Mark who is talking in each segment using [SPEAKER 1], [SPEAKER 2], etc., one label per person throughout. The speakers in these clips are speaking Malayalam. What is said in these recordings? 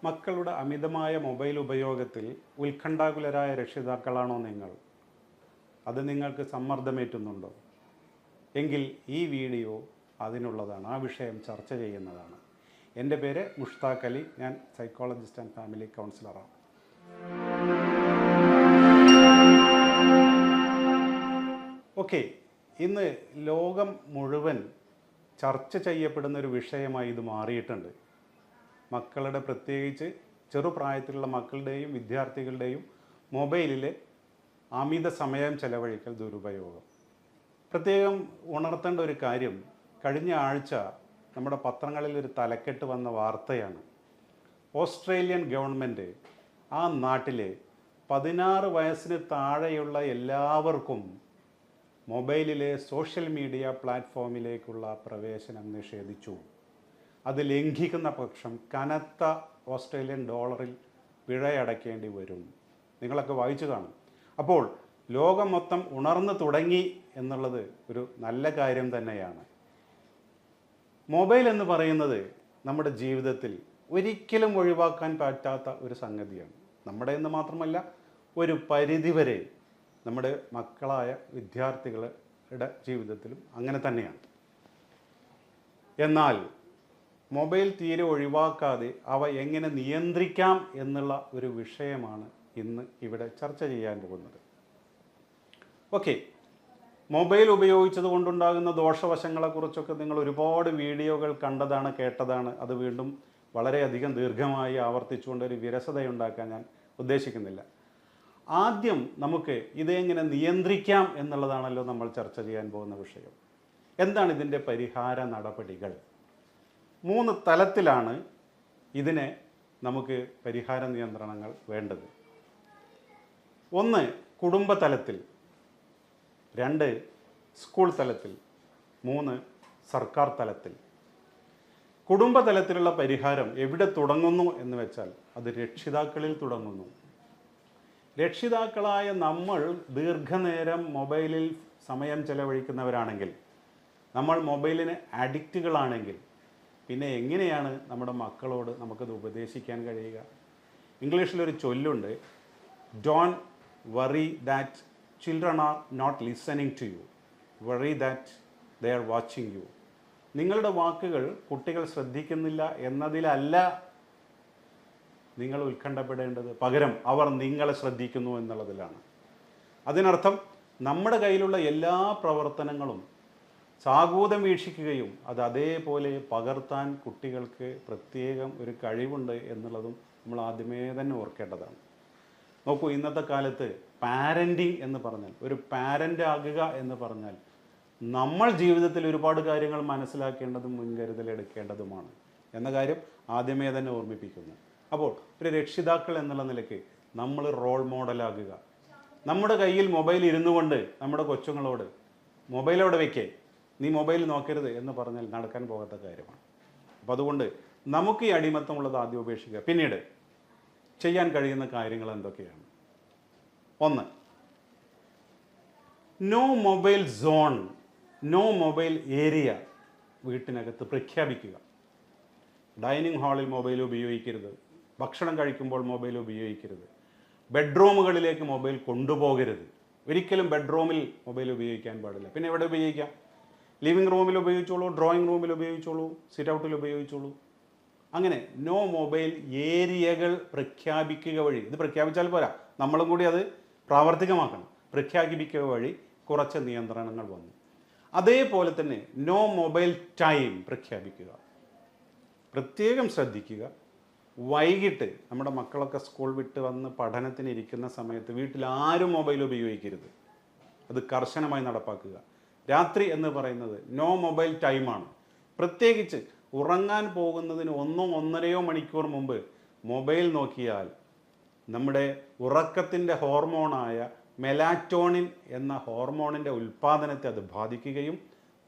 [SPEAKER 1] മക്കളുടെ അമിതമായ മൊബൈൽ ഉപയോഗത്തിൽ ഉത്കണ്ഠാകുലരായ രക്ഷിതാക്കളാണോ നിങ്ങൾ? അത് നിങ്ങൾക്ക് സമ്മർദ്ദമേറ്റുന്നുണ്ടോ? എങ്കിൽ ഈ വീഡിയോ അതിനുള്ളതാണ്, ആ വിഷയം ചർച്ച ചെയ്യുന്നതാണ്. എൻ്റെ പേര് മുഷ്താഖ് അലി, ഞാൻ സൈക്കോളജിസ്റ്റ് ആൻഡ് ഫാമിലി കൗൺസിലറാണ്. ഓക്കെ, ഇന്ന് ലോകം മുഴുവൻ ചർച്ച ചെയ്യപ്പെടുന്ന ഒരു വിഷയമായി ഇത് മാറിയിട്ടുണ്ട്. മക്കളുടെ, പ്രത്യേകിച്ച് ചെറുപ്രായത്തിലുള്ള മക്കളുടെയും വിദ്യാർത്ഥികളുടെയും മൊബൈലിൽ അമിത സമയം ചെലവഴിക്കൽ, ദുരുപയോഗം. പ്രത്യേകം ഉണർത്തേണ്ട ഒരു കാര്യം, കഴിഞ്ഞ ആഴ്ച നമ്മുടെ പത്രങ്ങളിൽ ഒരു തലക്കെട്ട് വന്ന വാർത്തയാണ്. ഓസ്ട്രേലിയൻ ഗവൺമെൻറ് ആ നാട്ടിലെ 16 വയസ്സിന് താഴെയുള്ള എല്ലാവർക്കും മൊബൈലിലെ സോഷ്യൽ മീഡിയ പ്ലാറ്റ്ഫോമിലേക്കുള്ള പ്രവേശനം നിഷേധിച്ചു. അത് ലംഘിക്കുന്ന പക്ഷം കനത്ത ഓസ്ട്രേലിയൻ ഡോളറിൽ പിഴയടയ്ക്കേണ്ടി വരും. നിങ്ങളൊക്കെ വായിച്ചു കാണും. അപ്പോൾ ലോകം മൊത്തം ഉണർന്നു തുടങ്ങി എന്നുള്ളത് ഒരു നല്ല കാര്യം തന്നെയാണ്. മൊബൈൽ എന്ന് പറയുന്നത് നമ്മുടെ ജീവിതത്തിൽ ഒരിക്കലും ഒഴിവാക്കാൻ പറ്റാത്ത ഒരു സംഗതിയാണ്. നമ്മുടെ എന്ന് മാത്രമല്ല, ഒരു പരിധിവരെ നമ്മുടെ മക്കളായ വിദ്യാർത്ഥികളുടെ ജീവിതത്തിലും അങ്ങനെ തന്നെയാണ്. എന്നാൽ മൊബൈൽ തീരെ ഒഴിവാക്കാതെ അവ എങ്ങനെ നിയന്ത്രിക്കാം എന്നുള്ള ഒരു വിഷയമാണ് ഇന്ന് ഇവിടെ ചർച്ച ചെയ്യാൻ പോകുന്നത്. ഓക്കെ, മൊബൈൽ ഉപയോഗിച്ചത് കൊണ്ടുണ്ടാകുന്ന ദോഷവശങ്ങളെക്കുറിച്ചൊക്കെ നിങ്ങൾ ഒരുപാട് വീഡിയോകൾ കണ്ടതാണ്, കേട്ടതാണ്. അത് വീണ്ടും വളരെയധികം ദീർഘമായി ആവർത്തിച്ചുകൊണ്ട് ഒരു വിരസതയുണ്ടാക്കാൻ ഞാൻ ഉദ്ദേശിക്കുന്നില്ല. ആദ്യം നമുക്ക് ഇതെങ്ങനെ നിയന്ത്രിക്കാം എന്നുള്ളതാണല്ലോ നമ്മൾ ചർച്ച ചെയ്യാൻ പോകുന്ന വിഷയം. എന്താണ് ഇതിൻ്റെ പരിഹാര നടപടികൾ? 3 തലത്തിലാണ് ഇതിനെ നമുക്ക് പരിഹാര നിയന്ത്രണങ്ങൾ വേണ്ടത്. 1 കുടുംബ തലത്തിൽ, 2 സ്കൂൾ തലത്തിൽ, 3 സർക്കാർ തലത്തിൽ. കുടുംബ തലത്തിലുള്ള പരിഹാരം എവിടെ തുടങ്ങുന്നു എന്ന് വെച്ചാൽ അത് രക്ഷിതാക്കളിൽ തുടങ്ങുന്നു. രക്ഷിതാക്കളായ നമ്മൾ ദീർഘനേരം മൊബൈലിൽ സമയം ചെലവഴിക്കുന്നവരാണെങ്കിൽ, നമ്മൾ മൊബൈലിന് അഡിക്റ്റുകളാണെങ്കിൽ, പിന്നെ എങ്ങനെയാണ് നമ്മുടെ മക്കളോട് നമുക്കത് ഉപദേശിക്കാൻ കഴിയുക? ഇംഗ്ലീഷിലൊരു ചൊല്ലുണ്ട്, don't worry that children are not listening to you, worry that they are watching you. നിങ്ങളുടെ വാക്കുകൾ കുട്ടികൾ ശ്രദ്ധിക്കുന്നില്ല എന്നതിലല്ല നിങ്ങൾ ഉത്കണ്ഠപ്പെടേണ്ടത്, പകരം അവർ നിങ്ങളെ ശ്രദ്ധിക്കുന്നു എന്നുള്ളതിലാണ്. അതിനർത്ഥം നമ്മുടെ കയ്യിലുള്ള എല്ലാ പ്രവർത്തനങ്ങളും സാഗൂതം വീക്ഷിക്കുകയും അത് അതേപോലെ പകർത്താൻ കുട്ടികൾക്ക് പ്രത്യേകം ഒരു കഴിവുണ്ട് എന്നുള്ളതും നമ്മൾ ആദ്യമേ തന്നെ ഓർക്കേണ്ടതാണ്. നോക്കൂ, ഇന്നത്തെ കാലത്ത് പാരൻറ്റിങ് എന്ന് പറഞ്ഞാൽ, ഒരു പാരൻ്റ് ആകുക എന്ന് പറഞ്ഞാൽ, നമ്മൾ ജീവിതത്തിൽ ഒരുപാട് കാര്യങ്ങൾ മനസ്സിലാക്കേണ്ടതും മുൻകരുതലെടുക്കേണ്ടതുമാണ് എന്ന കാര്യം ആദ്യമേ തന്നെ ഓർമ്മിപ്പിക്കുന്നു. അപ്പോൾ ഒരു രക്ഷിതാക്കൾ എന്നുള്ള നിലയ്ക്ക് നമ്മൾ റോൾ മോഡലാകുക. നമ്മുടെ കയ്യിൽ മൊബൈൽ ഇരുന്നു കൊണ്ട് നമ്മുടെ കൊച്ചുങ്ങളോട് മൊബൈലോടെ വയ്ക്കേ, നീ മൊബൈൽ നോക്കരുത് എന്ന് പറഞ്ഞാൽ നടക്കാൻ പോകാത്ത കാര്യമാണ്. അപ്പോൾ അതുകൊണ്ട് നമുക്ക് ഈ അടിമത്തമുള്ളത് ആദ്യം ഉപേക്ഷിക്കുക. പിന്നീട് ചെയ്യാൻ കഴിയുന്ന കാര്യങ്ങൾ എന്തൊക്കെയാണ്? 1, no mobile zone, no mobile area വീട്ടിനകത്ത് പ്രഖ്യാപിക്കുക. ഡൈനിങ് ഹാളിൽ മൊബൈൽ ഉപയോഗിക്കരുത്, ഭക്ഷണം കഴിക്കുമ്പോൾ മൊബൈൽ ഉപയോഗിക്കരുത്, ബെഡ്റൂമുകളിലേക്ക് മൊബൈൽ കൊണ്ടുപോകരുത്. ഒരിക്കലും ബെഡ്റൂമിൽ മൊബൈൽ ഉപയോഗിക്കാൻ പാടില്ല. പിന്നെ എവിടെ ഉപയോഗിക്കാം? ലിവിങ് റൂമിൽ ഉപയോഗിച്ചോളൂ, ഡ്രോയിങ് റൂമിൽ ഉപയോഗിച്ചോളൂ, സിറ്റ് ഔട്ടിൽ ഉപയോഗിച്ചോളൂ. അങ്ങനെ നോ മൊബൈൽ ഏരിയകൾ പ്രഖ്യാപിക്കുക വഴി, ഇത് പ്രഖ്യാപിച്ചാൽ പോരാ, നമ്മളും കൂടി അത് പ്രാവർത്തികമാക്കണം. പ്രഖ്യാപിക്കുക വഴി കുറച്ച് നിയന്ത്രണങ്ങൾ വന്നു. അതേപോലെ തന്നെ നോ മൊബൈൽ ടൈം പ്രഖ്യാപിക്കുക. പ്രത്യേകം ശ്രദ്ധിക്കുക, വൈകിട്ട് നമ്മുടെ മക്കളൊക്കെ സ്കൂൾ വിട്ട് വന്ന് പഠനത്തിന് ഇരിക്കുന്ന സമയത്ത് വീട്ടിൽ ആരും മൊബൈൽ ഉപയോഗിക്കരുത്. അത് കർശനമായി നടപ്പാക്കുക. രാത്രി എന്ന് പറയുന്നത് നോ മൊബൈൽ ടൈമാണ്. പ്രത്യേകിച്ച് ഉറങ്ങാൻ പോകുന്നതിന് 1-1.5 മണിക്കൂർ മുമ്പ് മൊബൈൽ നോക്കിയാൽ നമ്മുടെ ഉറക്കത്തിൻ്റെ ഹോർമോണായ മെലാറ്റോണിൻ എന്ന ഹോർമോണിൻ്റെ ഉൽപ്പാദനത്തെ അത് ബാധിക്കുകയും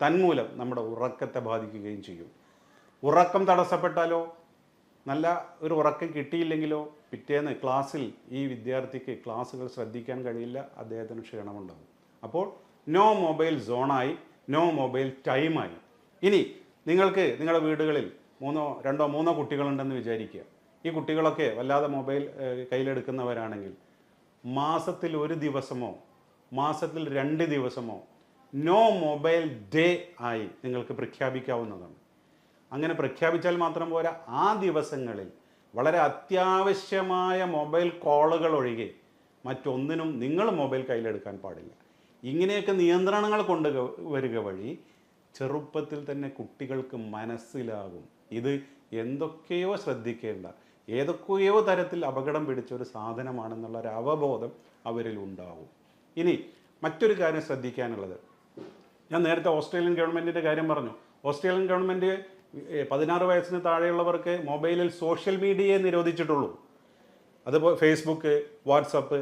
[SPEAKER 1] തന്മൂലം നമ്മുടെ ഉറക്കത്തെ ബാധിക്കുകയും ചെയ്യും. ഉറക്കം തടസ്സപ്പെട്ടാലോ, നല്ല ഒരു ഉറക്കം കിട്ടിയില്ലെങ്കിലോ പിറ്റേന്ന് ക്ലാസ്സിൽ ഈ വിദ്യാർത്ഥിക്ക് ക്ലാസ്സുകൾ ശ്രദ്ധിക്കാൻ കഴിയില്ല, അദ്ദേഹത്തിന് ക്ഷീണമുണ്ടാകും. അപ്പോൾ നോ മൊബൈൽ സോണായി, നോ മൊബൈൽ ടൈമായി. ഇനി നിങ്ങൾക്ക് നിങ്ങളുടെ വീടുകളിൽ 2-3 കുട്ടികളുണ്ടെന്ന് വിചാരിക്കുക. ഈ കുട്ടികളൊക്കെ വല്ലാതെ മൊബൈൽ കയ്യിലെടുക്കുന്നവരാണെങ്കിൽ മാസത്തിൽ 1 ദിവസമോ മാസത്തിൽ 2 ദിവസമോ നോ മൊബൈൽ ഡേ ആയി നിങ്ങൾക്ക് പ്രഖ്യാപിക്കാവുന്നതാണ്. അങ്ങനെ പ്രഖ്യാപിച്ചാൽ മാത്രം പോരാ, ആ ദിവസങ്ങളിൽ വളരെ അത്യാവശ്യമായ മൊബൈൽ കോളുകൾ ഒഴികെ മറ്റൊന്നിനും നിങ്ങൾ മൊബൈൽ കയ്യിലെടുക്കാൻ പാടില്ല. ഇങ്ങനെയൊക്കെ നിയന്ത്രണങ്ങൾ വരിക വഴി ചെറുപ്പത്തിൽ തന്നെ കുട്ടികൾക്ക് മനസ്സിലാകും ഇത് എന്തൊക്കെയോ ശ്രദ്ധിക്കേണ്ട, ഏതൊക്കെയോ തരത്തിൽ അപകടം പിടിച്ച ഒരു സാധനമാണെന്നുള്ള ഒരു അവബോധം അവരിൽ ഉണ്ടാവും. ഇനി മറ്റൊരു കാര്യം ശ്രദ്ധിക്കാനുള്ളത്, ഞാൻ നേരത്തെ ഓസ്ട്രേലിയൻ ഗവൺമെൻറ്റിൻ്റെ കാര്യം പറഞ്ഞു. ഓസ്ട്രേലിയൻ ഗവൺമെൻറ് 16 വയസ്സിന് താഴെയുള്ളവർക്ക് മൊബൈലിൽ സോഷ്യൽ മീഡിയയെ നിരോധിച്ചിട്ടുള്ളൂ. അതുപോലെ ഫേസ്ബുക്ക്, വാട്സപ്പ്,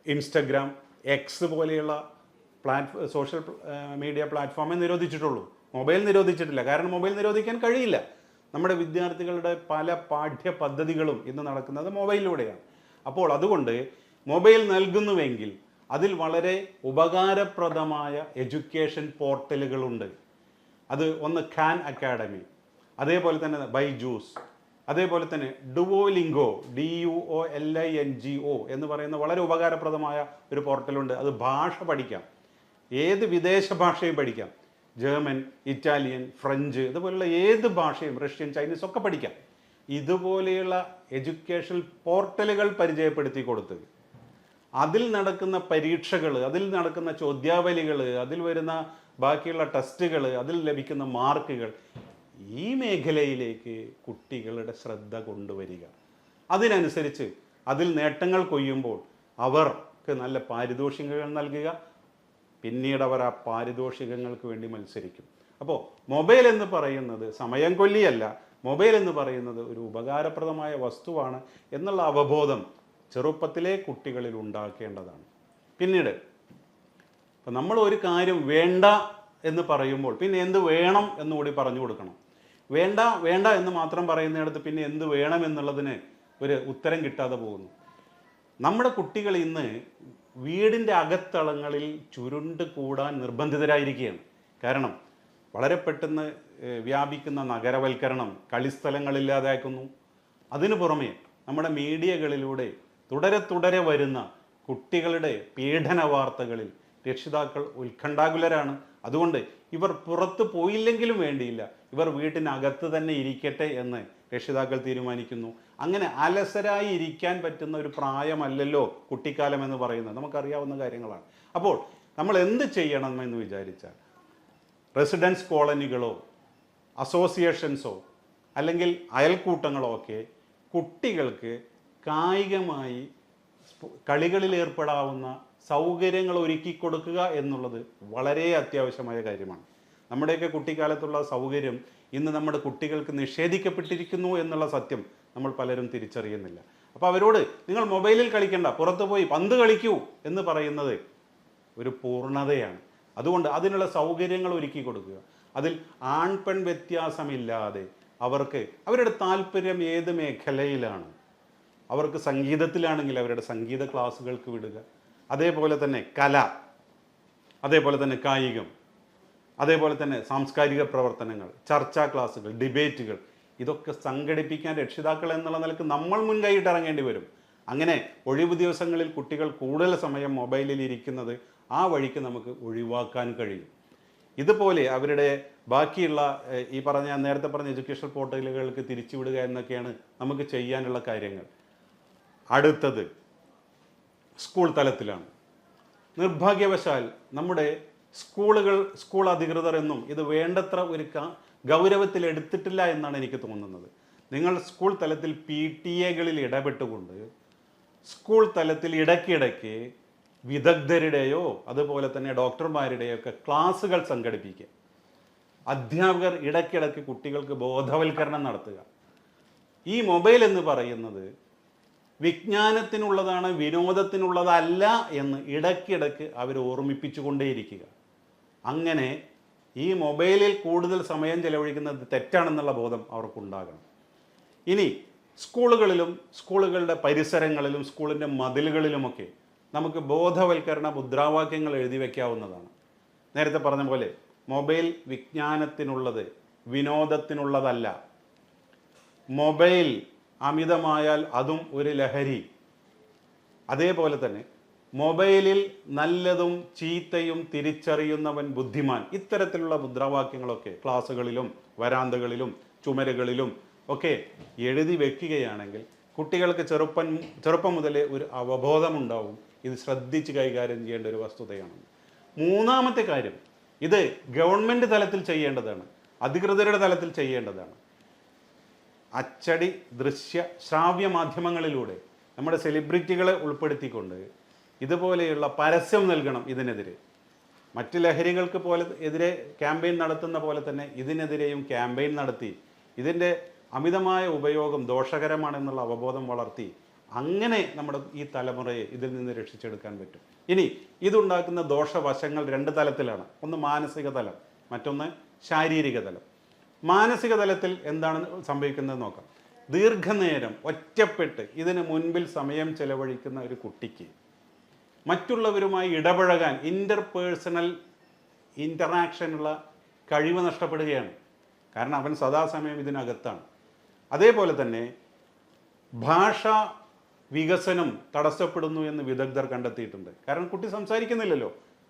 [SPEAKER 1] ഇൻസ്റ്റഗ്രാം, എക്സ് പോലെയുള്ള സോഷ്യൽ മീഡിയ പ്ലാറ്റ്ഫോമേ നിരോധിച്ചിട്ടുള്ളൂ. മൊബൈൽ നിരോധിച്ചിട്ടില്ല. കാരണം മൊബൈൽ നിരോധിക്കാൻ കഴിയില്ല. നമ്മുടെ വിദ്യാർത്ഥികളുടെ പല പാഠ്യ പദ്ധതികളും ഇന്ന് നടക്കുന്നത് മൊബൈലിലൂടെയാണ്. അപ്പോൾ അതുകൊണ്ട് മൊബൈൽ നൽകുന്നുവെങ്കിൽ അതിൽ വളരെ ഉപകാരപ്രദമായ എഡ്യൂക്കേഷൻ പോർട്ടലുകളുണ്ട്. അത് ഒന്ന് ഖാൻ അക്കാഡമി, അതേപോലെ തന്നെ ബൈജൂസ്, അതേപോലെ തന്നെ ഡുവോലിംഗോ, DUOLINGO എന്ന് പറയുന്ന വളരെ ഉപകാരപ്രദമായ ഒരു പോർട്ടലുണ്ട്. അത് ഭാഷ പഠിക്കാം, ഏത് വിദേശ ഭാഷയും പഠിക്കാം. ജർമ്മൻ, ഇറ്റാലിയൻ, ഫ്രഞ്ച്, ഇതുപോലുള്ള ഏത് ഭാഷയും, റഷ്യൻ, ചൈനീസ് ഒക്കെ പഠിക്കാം. ഇതുപോലെയുള്ള എഡ്യൂക്കേഷൻ പോർട്ടലുകൾ പരിചയപ്പെടുത്തി കൊടുത്ത് അതിൽ നടക്കുന്ന പരീക്ഷകൾ, അതിൽ നടക്കുന്ന ചോദ്യാവലികൾ, അതിൽ വരുന്ന ബാക്കിയുള്ള ടെസ്റ്റുകൾ, അതിൽ ലഭിക്കുന്ന മാർക്കുകൾ, ഈ മേഖലയിലേക്ക് കുട്ടികളുടെ ശ്രദ്ധ കൊണ്ടുവരിക. അതിനനുസരിച്ച് അതിൽ നേട്ടങ്ങൾ കൊയ്യുമ്പോൾ അവർക്ക് നല്ല പാരിതോഷികങ്ങൾ നൽകുക. പിന്നീട് അവർ ആ പാരിതോഷികങ്ങൾക്ക് വേണ്ടി മത്സരിക്കും. അപ്പോൾ മൊബൈൽ എന്ന് പറയുന്നത് സമയം കൊല്ലിയല്ല, മൊബൈൽ എന്ന് പറയുന്നത് ഒരു ഉപകാരപ്രദമായ വസ്തുവാണ് എന്നുള്ള അവബോധം ചെറുപ്പത്തിലെ കുട്ടികളിൽ ഉണ്ടാക്കേണ്ടതാണ്. പിന്നീട് ഇപ്പം നമ്മൾ ഒരു കാര്യം വേണ്ട എന്ന് പറയുമ്പോൾ പിന്നെ എന്ത് വേണം എന്നുകൂടി പറഞ്ഞു കൊടുക്കണം. വേണ്ട വേണ്ട എന്ന് മാത്രം പറയുന്നിടത്ത് പിന്നെ എന്ത് വേണം എന്നുള്ളതിന് ഒരു ഉത്തരം കിട്ടാതെ പോകുന്നു. നമ്മുടെ കുട്ടികൾ ഇന്ന് വീടിൻ്റെ അകത്തളങ്ങളിൽ ചുരുണ്ട് കൂടാൻ നിർബന്ധിതരായിരിക്കുകയാണ്. കാരണം വളരെ പെട്ടെന്ന് വ്യാപിക്കുന്ന നഗരവൽക്കരണം കളിസ്ഥലങ്ങളില്ലാതാക്കുന്നു. അതിനു പുറമെ നമ്മുടെ മീഡിയകളിലൂടെ തുടരെ വരുന്ന കുട്ടികളുടെ പീഡന വാർത്തകളിൽ രക്ഷിതാക്കൾ ഉത്കണ്ഠാകുലരാണ്. അതുകൊണ്ട് ഇവർ പുറത്ത് പോയില്ലെങ്കിലും വേണ്ടിയില്ല, ഇവർ വീട്ടിനകത്ത് തന്നെ ഇരിക്കട്ടെ എന്ന് രക്ഷിതാക്കൾ തീരുമാനിക്കുന്നു. അങ്ങനെ അലസരായി ഇരിക്കാൻ പറ്റുന്ന ഒരു പ്രായമല്ലല്ലോ കുട്ടിക്കാലം എന്ന് പറയുന്നത്, നമുക്കറിയാവുന്ന കാര്യങ്ങളാണ്. അപ്പോൾ നമ്മൾ എന്ത് ചെയ്യണമെന്ന് വിചാരിച്ചാൽ റെസിഡൻസ് കോളനികളോ അസോസിയേഷൻസോ അല്ലെങ്കിൽ അയൽക്കൂട്ടങ്ങളോ ഒക്കെ കുട്ടികൾക്ക് കായികമായി കളികളിൽ ഏർപ്പെടാവുന്ന സൗകര്യങ്ങൾ ഒരുക്കി കൊടുക്കുക എന്നുള്ളത് വളരെ അത്യാവശ്യമായ കാര്യമാണ്. നമ്മുടെയൊക്കെ കുട്ടിക്കാലത്തുള്ള സൗകര്യം ഇന്ന് നമ്മുടെ കുട്ടികൾക്ക് നിഷേധിക്കപ്പെട്ടിരിക്കുന്നു എന്നുള്ള സത്യം നമ്മൾ പലരും തിരിച്ചറിയുന്നില്ല. അപ്പോൾ അവരോട് നിങ്ങൾ മൊബൈലിൽ കളിക്കണ്ട, പുറത്തു പോയി പന്ത് കളിക്കൂ എന്ന് പറയുന്നത് ഒരു പൂർണ്ണതയാണ്. അതുകൊണ്ട് അതിനുള്ള സൗകര്യങ്ങൾ ഒരുക്കി കൊടുക്കുക. അതിൽ ആൺ പെൺ വ്യത്യാസമില്ലാതെ അവർക്ക് അവരുടെ താല്പര്യം ഏത് മേഖലയിലാണ്, അവർക്ക് സംഗീതത്തിലാണെങ്കിൽ അവരുടെ സംഗീത ക്ലാസ്സുകൾക്ക് വിടുക. അതേപോലെ തന്നെ കല, അതേപോലെ തന്നെ കായികം, അതേപോലെ തന്നെ സാംസ്കാരിക പ്രവർത്തനങ്ങൾ, ചർച്ചാ ക്ലാസ്സുകൾ, ഡിബേറ്റുകൾ, ഇതൊക്കെ സംഘടിപ്പിക്കാൻ രക്ഷിതാക്കൾ എന്നുള്ള നിലക്ക് നമ്മൾ മുൻകൈയിട്ട് ഇറങ്ങേണ്ടി വരും. അങ്ങനെ ഒഴിവ് ദിവസങ്ങളിൽ കുട്ടികൾ കൂടുതൽ സമയം മൊബൈലിൽ ഇരിക്കുന്നത് ആ വഴിക്ക് നമുക്ക് ഒഴിവാക്കാൻ കഴിയും. ഇതുപോലെ അവരുടെ ബാക്കിയുള്ള ഈ നേരത്തെ പറഞ്ഞ എഡ്യൂക്കേഷൻ പോർട്ടലുകൾക്ക് തിരിച്ചുവിടുക എന്നൊക്കെയാണ് നമുക്ക് ചെയ്യാനുള്ള കാര്യങ്ങൾ. അടുത്തത് സ്കൂൾ തലത്തിലാണ്. നിർഭാഗ്യവശാൽ നമ്മുടെ സ്കൂൾ അധികൃതർ എന്നും ഇത് വേണ്ടത്ര ഒരു ഗൗരവത്തിൽ എടുത്തിട്ടില്ല എന്നാണ് എനിക്ക് തോന്നുന്നത്. നിങ്ങൾ സ്കൂൾ തലത്തിൽ PTA-കളിൽ ഇടപെട്ടുകൊണ്ട് സ്കൂൾ തലത്തിൽ ഇടയ്ക്കിടയ്ക്ക് വിദഗ്ധരുടെയോ അതുപോലെ തന്നെ ഡോക്ടർമാരുടെയോ ഒക്കെ ക്ലാസ്സുകൾ സംഘടിപ്പിക്കുക. അധ്യാപകർ ഇടയ്ക്കിടയ്ക്ക് കുട്ടികൾക്ക് ബോധവൽക്കരണം നടത്തുക. ഈ മൊബൈൽ എന്ന് പറയുന്നത് വിജ്ഞാനത്തിനുള്ളതാണ്, വിനോദത്തിനുള്ളതല്ല എന്ന് ഇടയ്ക്കിടയ്ക്ക് അവർ ഓർമ്മിപ്പിച്ചുകൊണ്ടേയിരിക്കുക. അങ്ങനെ ഈ മൊബൈലിൽ കൂടുതൽ സമയം ചെലവഴിക്കുന്നത് തെറ്റാണെന്നുള്ള ബോധം അവർക്കുണ്ടാകണം. ഇനി സ്കൂളുകളിലും സ്കൂളുകളുടെ പരിസരങ്ങളിലും സ്കൂളിൻ്റെ മതിലുകളിലുമൊക്കെ നമുക്ക് ബോധവൽക്കരണ മുദ്രാവാക്യങ്ങൾ എഴുതി വയ്ക്കാവുന്നതാണ്. നേരത്തെ പറഞ്ഞ പോലെ മൊബൈൽ വിജ്ഞാനത്തിനുള്ളത്, വിനോദത്തിനുള്ളതല്ല. മൊബൈൽ അമിതമായാൽ അതും ഒരു ലഹരി. അതേപോലെ തന്നെ മൊബൈലിൽ നല്ലതും ചീത്തയും തിരിച്ചറിയുന്നവൻ ബുദ്ധിമാൻ, ഇത്തരത്തിലുള്ള മുദ്രാവാക്യങ്ങളൊക്കെ ക്ലാസ്സുകളിലും വരാന്തകളിലും ചുമരുകളിലും ഒക്കെ എഴുതി വെക്കുകയാണെങ്കിൽ കുട്ടികൾക്ക് ചെറുപ്പം മുതലേ ഒരു അവബോധമുണ്ടാവും. ഇത് ശ്രദ്ധിച്ച് കൈകാര്യം ചെയ്യേണ്ട ഒരു വസ്തുതയാണ്. മൂന്നാമത്തെ കാര്യം, ഇത് ഗവൺമെൻറ് തലത്തിൽ ചെയ്യേണ്ടതാണ്, അധികൃതരുടെ തലത്തിൽ ചെയ്യേണ്ടതാണ്. അച്ചടി, ദൃശ്യ, ശ്രാവ്യ മാധ്യമങ്ങളിലൂടെ നമ്മുടെ സെലിബ്രിറ്റികളെ ഉൾപ്പെടുത്തിക്കൊണ്ട് ഇതുപോലെയുള്ള പരസ്യം നൽകണം. ഇതിനെതിരെ മറ്റ് ലഹരികൾക്ക് എതിരെ ക്യാമ്പയിൻ നടത്തുന്ന പോലെ തന്നെ ഇതിനെതിരെയും ക്യാമ്പയിൻ നടത്തി ഇതിൻ്റെ അമിതമായ ഉപയോഗം ദോഷകരമാണെന്നുള്ള അവബോധം വളർത്തി അങ്ങനെ നമ്മുടെ ഈ തലമുറയെ ഇതിൽ നിന്ന് രക്ഷിച്ചെടുക്കാൻ പറ്റും. ഇനി ഇതുണ്ടാക്കുന്ന ദോഷവശങ്ങൾ രണ്ട് തലത്തിലാണ്. ഒന്ന് മാനസിക തലം, മറ്റൊന്ന് ശാരീരിക തലം. മാനസിക തലത്തിൽ എന്താണ് സംഭവിക്കുന്നത് നോക്കാം. ദീർഘനേരം ഒറ്റപ്പെട്ട് ഇതിന് മുൻപിൽ സമയം ചെലവഴിക്കുന്ന ഒരു കുട്ടിക്ക് മറ്റുള്ളവരുമായി ഇടപഴകാൻ ഇൻ്റർപേഴ്സണൽ ഇൻ്ററാക്ഷനുള്ള കഴിവ് നഷ്ടപ്പെടുകയാണ്. കാരണം അവൻ സദാസമയം ഇതിനകത്താണ്. അതേപോലെ തന്നെ ഭാഷാ വികസനം തടസ്സപ്പെടുന്നു എന്ന് വിദഗ്ധർ കണ്ടെത്തിയിട്ടുണ്ട്. കാരണം കുട്ടി സംസാരിക്കുന്നില്ലല്ലോ,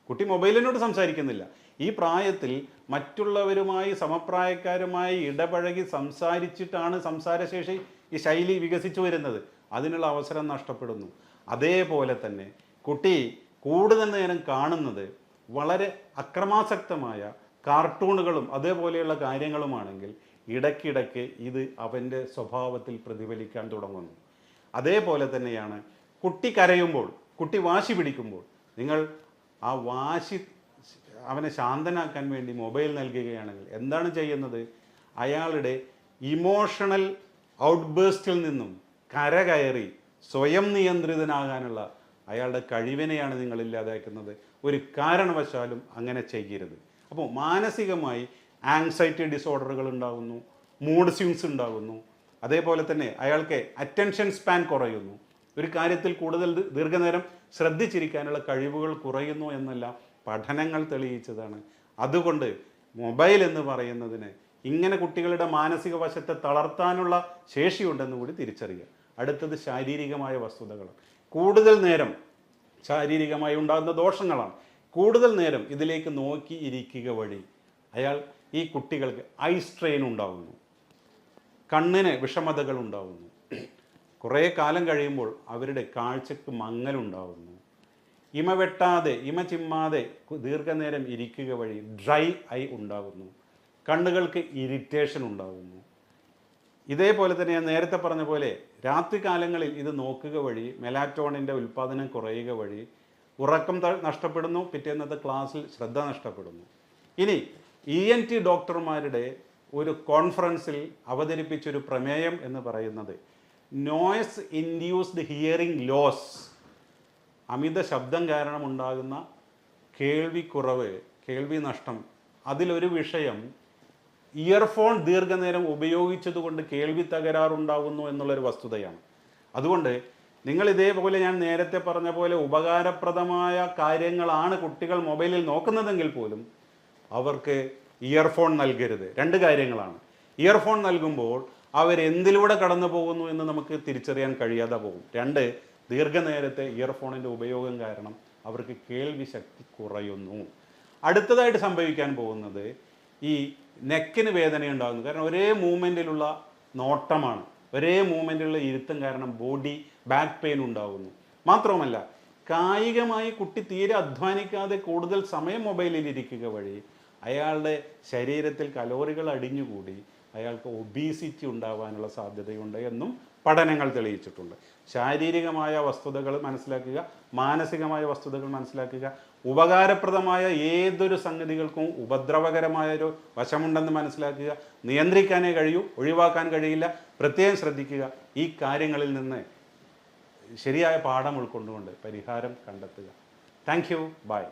[SPEAKER 1] കുട്ടി മൊബൈലിനോട് സംസാരിക്കുന്നില്ല. ഈ പ്രായത്തിൽ മറ്റുള്ളവരുമായി സമപ്രായക്കാരുമായി ഇടപഴകി സംസാരിച്ചിട്ടാണ് സംസാരശേഷി ഈ ശൈലി വികസിച്ചു വരുന്നത്. അതിനുള്ള അവസരം നഷ്ടപ്പെടുന്നു. അതേപോലെ തന്നെ കുട്ടി കൂടുതൽ നേരം കാണുന്നത് വളരെ അക്രമാസക്തമായ കാർട്ടൂണുകളും അതേപോലെയുള്ള കാര്യങ്ങളുമാണെങ്കിൽ ഇടയ്ക്കിടയ്ക്ക് ഇത് അവൻ്റെ സ്വഭാവത്തിൽ പ്രതിഫലിക്കാൻ തുടങ്ങുന്നു. അതേപോലെ തന്നെയാണ് കുട്ടി കരയുമ്പോൾ, കുട്ടി വാശി പിടിക്കുമ്പോൾ നിങ്ങൾ ആ വാശി അവനെ ശാന്തനാക്കാൻ വേണ്ടി മൊബൈൽ നൽകുകയാണെങ്കിൽ എന്താണ് ചെയ്യുന്നത്? അയാളുടെ ഇമോഷണൽ ഔട്ട്ബേസ്റ്റിൽ നിന്നും കരകയറി സ്വയം നിയന്ത്രിതനാകാനുള്ള അയാളുടെ കഴിവിനെയാണ് നിങ്ങൾ ഇല്ലാതാക്കുന്നത്. ഒരു കാരണവശാലും അങ്ങനെ ചെയ്യരുത്. അപ്പോൾ മാനസികമായി ആങ്സൈറ്റി ഡിസോർഡറുകൾ ഉണ്ടാകുന്നു, മൂഡ് സ്വിങ്സ് ഉണ്ടാകുന്നു. അതേപോലെ തന്നെ അയാൾക്ക് അറ്റൻഷൻ സ്പാൻ കുറയുന്നു, ഒരു കാര്യത്തിൽ കൂടുതൽ ദീർഘനേരം ശ്രദ്ധിച്ചിരിക്കാനുള്ള കഴിവുകൾ കുറയുന്നു എന്നെല്ലാം പഠനങ്ങൾ തെളിയിച്ചതാണ്. അതുകൊണ്ട് മൊബൈൽ എന്ന് പറയുന്നതിന് ഇങ്ങനെ കുട്ടികളുടെ മാനസിക വശത്തെ തളർത്താനുള്ള ശേഷിയുണ്ടെന്ന് കൂടി തിരിച്ചറിയുക. അടുത്തത് ശാരീരികമായ വസ്തുതകൾ. കൂടുതൽ നേരം ശാരീരികമായി ഉണ്ടാകുന്ന ദോഷങ്ങളാണ്. കൂടുതൽ നേരം ഇതിലേക്ക് നോക്കി ഇരിക്കുക വഴി ഈ കുട്ടികൾക്ക് ഐ സ്ട്രെയിൻ ഉണ്ടാകുന്നു, കണ്ണിന് വിഷമതകൾ ഉണ്ടാകുന്നു. കുറേ കാലം കഴിയുമ്പോൾ അവരുടെ കാഴ്ചക്ക് മങ്ങലുണ്ടാകുന്നു. ഇമ വെട്ടാതെ ഇമ ചിമ്മാതെ ദീർഘനേരം ഇരിക്കുക വഴി ഡ്രൈ ഐ ഉണ്ടാകുന്നു, കണ്ണുകൾക്ക് ഇറിറ്റേഷൻ ഉണ്ടാകുന്നു. ഇതേപോലെ തന്നെ ഞാൻ നേരത്തെ പറഞ്ഞ പോലെ രാത്രി കാലങ്ങളിൽ ഇത് നോക്കുക വഴി മെലാറ്റോണിൻ്റെ ഉൽപ്പാദനം കുറയുക വഴി ഉറക്കം നഷ്ടപ്പെടുന്നു, പിറ്റേന്നത്തെ ക്ലാസ്സിൽ ശ്രദ്ധ നഷ്ടപ്പെടുന്നു. ഇനി ENT ഡോക്ടർമാരുടെ ഒരു കോൺഫറൻസിൽ അവതരിപ്പിച്ചൊരു പ്രമേയം എന്ന് പറയുന്നത് നോയ്സ് ഇൻഡ്യൂസ്ഡ് ഹിയറിംഗ് ലോസ്, അമിത ശബ്ദം കാരണം ഉണ്ടാകുന്ന കേൾവിക്കുറവ്, കേൾവി നഷ്ടം. അതിലൊരു വിഷയം ഇയർഫോൺ ദീർഘനേരം ഉപയോഗിച്ചതുകൊണ്ട് കേൾവി തകരാറുണ്ടാകുന്നു എന്നുള്ളൊരു വസ്തുതയാണ്. അതുകൊണ്ട് നിങ്ങൾ ഇതേപോലെ ഞാൻ നേരത്തെ പറഞ്ഞ പോലെ ഉപകാരപ്രദമായ കാര്യങ്ങളാണ് കുട്ടികൾ മൊബൈലിൽ നോക്കുന്നതെങ്കിൽ പോലും അവർക്ക് ഇയർഫോൺ നൽകരുത്. രണ്ട് കാര്യങ്ങളാണ്. ഇയർഫോൺ നൽകുമ്പോൾ അവരെന്തിലൂടെ കടന്നു പോകുന്നു എന്ന് നമുക്ക് തിരിച്ചറിയാൻ കഴിയാതെ പോകും. രണ്ട്, ദീർഘനേരത്തെ ഇയർഫോണിൻ്റെ ഉപയോഗം കാരണം അവർക്ക് കേൾവി ശക്തി കുറയുന്നു. അടുത്തതായിട്ട് സംഭവിക്കാൻ പോകുന്നത് ഈ നെക്കിന് വേദനയുണ്ടാകുന്നു. കാരണം ഒരേ മൂവ്മെൻറ്റിലുള്ള നോട്ടമാണ്, ഒരേ മൂവ്മെൻറ്റിലുള്ള ഇരുത്തം കാരണം ബാക്ക് പെയിൻ ഉണ്ടാകുന്നു. മാത്രവുമല്ല കായികമായി കുട്ടി തീരെ അധ്വാനിക്കാതെ കൂടുതൽ സമയം മൊബൈലിൽ ഇരിക്കുക വഴി അയാളുടെ ശരീരത്തിൽ കലോറികൾ അടിഞ്ഞുകൂടി അയാൾക്ക് ഒബീസിറ്റി ഉണ്ടാകാനുള്ള സാധ്യതയുണ്ട് എന്നും പഠനങ്ങൾ തെളിയിച്ചിട്ടുണ്ട്. ശാരീരികമായ വസ്തുതകൾ മനസ്സിലാക്കുക, മാനസികമായ വസ്തുതകൾ മനസ്സിലാക്കുക. ഉപകാരപ്രദമായ ഏതൊരു സംഗതികൾക്കും ഉപദ്രവകരമായൊരു വശമുണ്ടെന്ന് മനസ്സിലാക്കുക. നിയന്ത്രിക്കാനേ കഴിയൂ, ഒഴിവാക്കാൻ കഴിയില്ല. പ്രത്യേകം ശ്രദ്ധിക്കുക. ഈ കാര്യങ്ങളിൽ നിന്ന് ശരിയായ പാഠം ഉൾക്കൊണ്ടുകൊണ്ട് പരിഹാരം കണ്ടെത്തുക. Thank you. ബൈ.